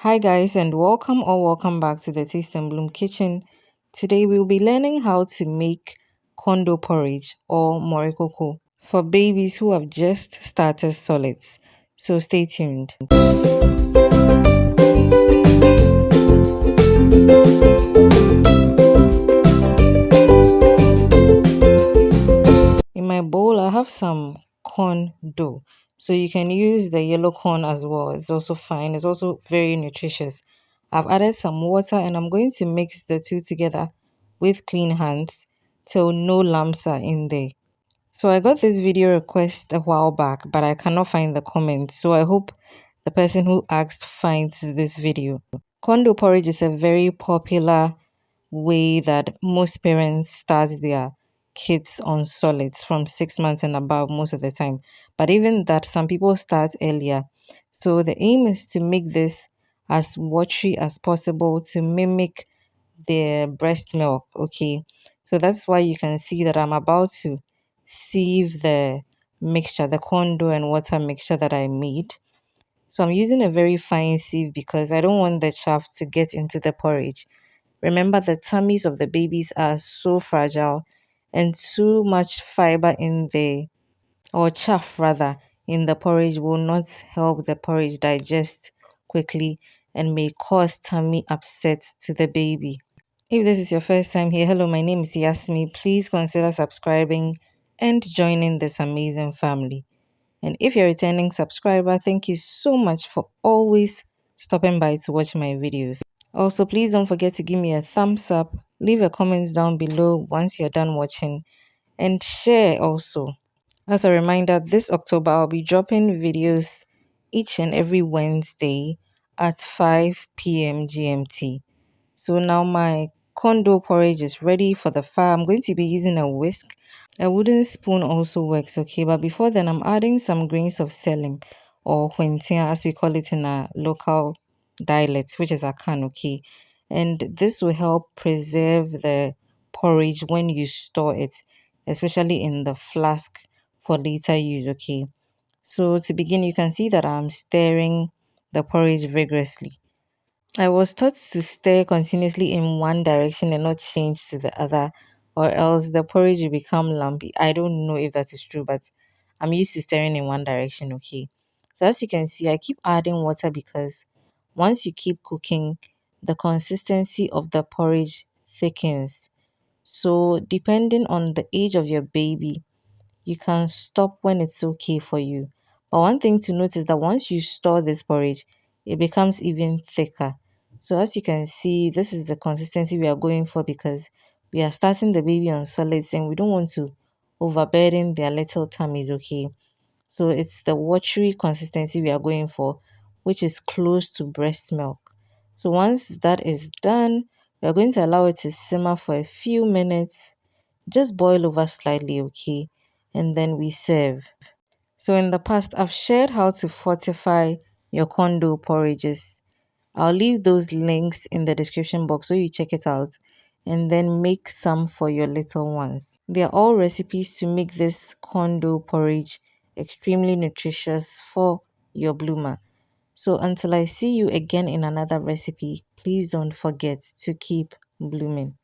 Hi guys and welcome back to the Taste and Bloom kitchen. Today we'll be learning how to make kondo porridge or morikoko for babies who have just started solids. So stay tuned. In my bowl I have some corn dough. So you can use the yellow corn as well. It's also fine. It's also very nutritious. I've added some water and I'm going to mix the two together with clean hands till no lumps are in there. So I got this video request a while back, but I cannot find the comment. So I hope the person who asked finds this video. Kondo porridge is a very popular way that most parents start their kids on solids from 6 months and above most of the time. But even that, some people start earlier. So the aim is to make this as watery as possible to mimic their breast milk. Okay. So that's why you can see that I'm about to sieve the mixture, the corn dough and water mixture that I made. So I'm using a very fine sieve because I don't want the chaff to get into the porridge. Remember, the tummies of the babies are so fragile, and too much fiber in the, or chaff rather, in the porridge will not help the porridge digest quickly and may cause tummy upset to the baby. If this is your first time here, hello, my name is Yasmi. Please consider subscribing and joining this amazing family. And if you're a returning subscriber, thank you so much for always stopping by to watch my videos. Also, please don't forget to give me a thumbs up, leave a comment down below once you're done watching, and share also. As a reminder, this October I'll be dropping videos each and every Wednesday at 5 p.m. GMT. So now my condo porridge is ready for the fire. I'm going to be using a whisk. A wooden spoon also works, okay? But before then, I'm adding some grains of selim or huentia, as we call it in our local dialect, which is akan, okay? And this will help preserve the porridge when you store it, especially in the flask for later use, okay? So to begin, you can see that I'm stirring the porridge vigorously. I was taught to stir continuously in one direction and not change to the other, or else the porridge will become lumpy. I don't know if that is true, but I'm used to stirring in one direction, okay? So as you can see, I keep adding water because once you keep cooking, the consistency of the porridge thickens. So depending on the age of your baby, you can stop when it's okay for you. But one thing to note is that once you store this porridge, it becomes even thicker. So as you can see, this is the consistency we are going for because we are starting the baby on solids and we don't want to overburden their little tummies, okay? So it's the watery consistency we are going for, which is close to breast milk. So once that is done, we are going to allow it to simmer for a few minutes, just boil over slightly, okay? And then we serve. So in the past, I've shared how to fortify your condo porridges. I'll leave those links in the description box so you check it out and then make some for your little ones. They are all recipes to make this condo porridge extremely nutritious for your bloomer. So until I see you again in another recipe, please don't forget to keep blooming.